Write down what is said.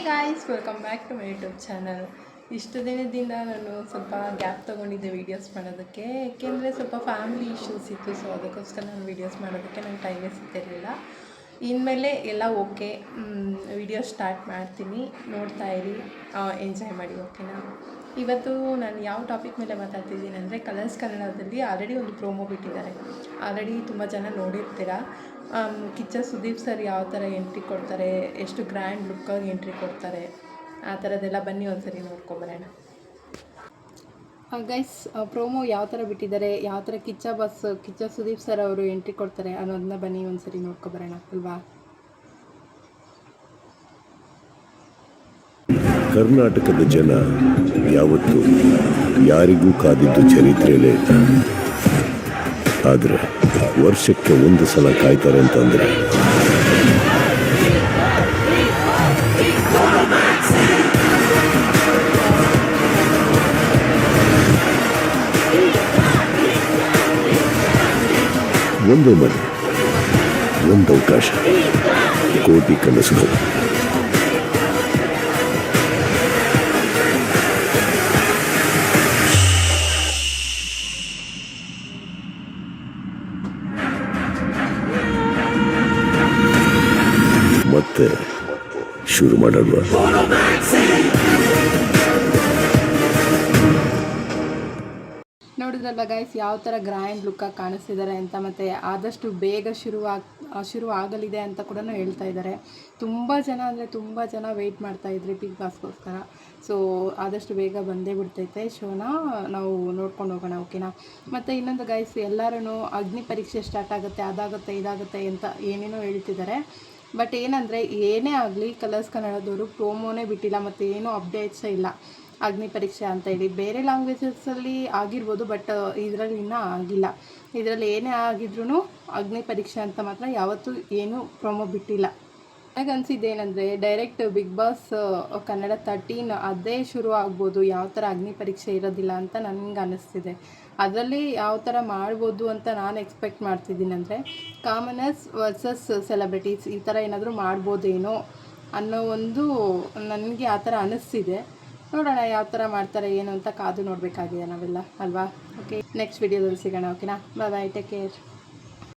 Guys, welcome back to my YouTube channel. ಇಷ್ಟು ದಿನದಿಂದ ನಾನು ಸ್ವಲ್ಪ ಗ್ಯಾಪ್ ತೊಗೊಂಡಿದ್ದೆ ವೀಡಿಯೋಸ್ ಮಾಡೋದಕ್ಕೆ, ಏಕೆಂದರೆ ಸ್ವಲ್ಪ ಫ್ಯಾಮಿಲಿ ಇಶ್ಯೂಸ್ ಇತ್ತು. ಸೊ ಅದಕ್ಕೋಸ್ಕರ ನಾನು ವೀಡಿಯೋಸ್ ಮಾಡೋದಕ್ಕೆ ನಂಗೆ ಟೈಮೇ ಸಿಗ್ತಿರಲಿಲ್ಲ. ಇನ್ಮೇಲೆ ಎಲ್ಲ ಓಕೆ, ವೀಡಿಯೋ ಸ್ಟಾರ್ಟ್ ಮಾಡ್ತೀನಿ, ನೋಡ್ತಾ ಇರಿ, ಎಂಜಾಯ್ ಮಾಡಿ, ಓಕೆನಾ. ಇವತ್ತು ನಾನು ಯಾವ ಟಾಪಿಕ್ ಮೇಲೆ ಮಾತಾಡ್ತಿದ್ದೀನಿ ಅಂದರೆ, ಕಲರ್ಸ್ ಕನ್ನಡದಲ್ಲಿ ಆಲ್ರೆಡಿ ಒಂದು ಪ್ರೋಮೋ ಬಿಟ್ಟಿದ್ದಾರೆ. ಆಲ್ರೆಡಿ ತುಂಬ ಜನ ನೋಡಿರ್ತೀರ. ಕಿಚ್ಚ ಸುದೀಪ್ ಸರ್ ಯಾವ ಥರ ಎಂಟ್ರಿ ಕೊಡ್ತಾರೆ, ಎಷ್ಟು ಗ್ರ್ಯಾಂಡ್ ಲುಕ್ಕಾಗಿ ಎಂಟ್ರಿ ಕೊಡ್ತಾರೆ, ಆ ಥರದ್ದೆಲ್ಲ ಬನ್ನಿ ಒಂದ್ಸರಿ ನೋಡ್ಕೊಬರೋಣ. ಗೈಸ್, ಪ್ರೋಮೋ ಯಾವ ಥರ ಬಿಟ್ಟಿದ್ದಾರೆ, ಯಾವ ಥರ ಕಿಚ್ಚ ಸುದೀಪ್ ಸರ್ ಅವರು ಎಂಟ್ರಿ ಕೊಡ್ತಾರೆ ಅನ್ನೋದನ್ನ ಬನ್ನಿ ಒಂದ್ಸರಿ ನೋಡ್ಕೊಬರೋಣ ಅಲ್ವಾ. ಕರ್ನಾಟಕದ ಜನ ಯಾವತ್ತೂ ಯಾರಿಗೂ ಕಾದಿದ್ದು ಚರಿತ್ರೆಯಲ್ಲೇ ಇಲ್ಲ. ಆದರೆ ವರ್ಷಕ್ಕೆ ಒಂದು ಸಲ ಕಾಯ್ತಾರೆ ಅಂತಂದ್ರೆ ಒಂದೇ ಮನೆ, ಒಂದು ಅವಕಾಶ, ಕೋಟಿ ಕನಸುಗಳು. ಮತ್ತೆ ಶುರು ಮಾಡಲ್ವಾ? ನೋಡಿದ್ರಲ್ಲ ಗೈಸ್, ಯಾವ ಥರ ಗ್ರ್ಯಾಂಡ್ ಲುಕ್ಕಾಗಿ ಕಾಣಿಸ್ತಿದ್ದಾರೆ ಅಂತ, ಮತ್ತು ಆದಷ್ಟು ಬೇಗ ಶುರು ಆಗಲಿದೆ ಅಂತ ಕೂಡ ಹೇಳ್ತಾ ಇದ್ದಾರೆ. ತುಂಬ ಜನ ಅಂದರೆ ತುಂಬ ಜನ ವೆಯ್ಟ್ ಮಾಡ್ತಾಯಿದ್ರಿ ಬಿಗ್ ಬಾಸ್ಗೋಸ್ಕರ. ಸೊ ಆದಷ್ಟು ಬೇಗ ಬಂದೇ ಬಿಡ್ತೈತೆ ಶೋನ, ನಾವು ನೋಡ್ಕೊಂಡು ಹೋಗೋಣ, ಓಕೆನಾ. ಮತ್ತು ಇನ್ನೊಂದು ಗೈಸ್, ಎಲ್ಲರೂ ಅಗ್ನಿ ಪರೀಕ್ಷೆ ಸ್ಟಾರ್ಟ್ ಆಗುತ್ತೆ, ಅದಾಗುತ್ತೆ ಇದಾಗುತ್ತೆ ಅಂತ ಏನೇನೋ ಹೇಳ್ತಿದ್ದಾರೆ. ಬಟ್ ಏನಂದರೆ, ಏನೇ ಆಗಲಿ ಕಲರ್ಸ್ ಕನ್ನಡದವರು ಪ್ರೋಮೋನೇ ಬಿಟ್ಟಿಲ್ಲ, ಮತ್ತು ಏನೂ ಅಪ್ಡೇಟ್ಸೇ ಇಲ್ಲ ಅಗ್ನಿ ಪರೀಕ್ಷೆ ಅಂತ ಹೇಳಿ. ಬೇರೆ ಲ್ಯಾಂಗ್ವೇಜಸಲ್ಲಿ ಆಗಿರ್ಬೋದು, ಬಟ್ ಇದರಲ್ಲಿ ಇನ್ನೂ ಆಗಿಲ್ಲ. ಇದರಲ್ಲಿ ಏನೇ ಆಗಿದ್ರೂ ಅಗ್ನಿ ಪರೀಕ್ಷೆ ಅಂತ ಮಾತ್ರ ಯಾವತ್ತೂ ಏನೂ ಪ್ರೋಮೋ ಬಿಟ್ಟಿಲ್ಲ. ನನಗೆ ಅನಿಸಿದ್ದೇನೆಂದರೆ, ಡೈರೆಕ್ಟ್ ಬಿಗ್ ಬಾಸ್ ಕನ್ನಡ 13 ಅದೇ ಶುರು ಆಗ್ಬೋದು, ಯಾವ ಥರ ಅಗ್ನಿ ಪರೀಕ್ಷೆ ಇರೋದಿಲ್ಲ ಅಂತ ನನಗೆ ಅನ್ನಿಸ್ತಿದೆ. ಅದರಲ್ಲಿ ಯಾವ ಥರ ಮಾಡ್ಬೋದು ಅಂತ ನಾನು ಎಕ್ಸ್ಪೆಕ್ಟ್ ಮಾಡ್ತಿದ್ದೀನಿ ಅಂದರೆ, ಕಾಮನರ್ಸ್ ವರ್ಸಸ್ ಸೆಲೆಬ್ರಿಟೀಸ್ ಈ ಥರ ಏನಾದರೂ ಮಾಡ್ಬೋದೇನೋ ಅನ್ನೋ ಒಂದು ನನಗೆ ಆ ಥರ ಅನ್ನಿಸ್ತಿದೆ. ನೋಡೋಣ ಯಾವ ಥರ ಮಾಡ್ತಾರೆ ಏನು ಅಂತ ಕಾದು ನೋಡಬೇಕಾಗಿದೆ ನಾವೆಲ್ಲ ಅಲ್ವಾ. ಓಕೆ, ನೆಕ್ಸ್ಟ್ ವಿಡಿಯೋದಲ್ಲಿ ಸಿಗೋಣ, ಓಕೆನಾ. ಬಾಯ್, ಟೇಕ್ ಕೇರ್.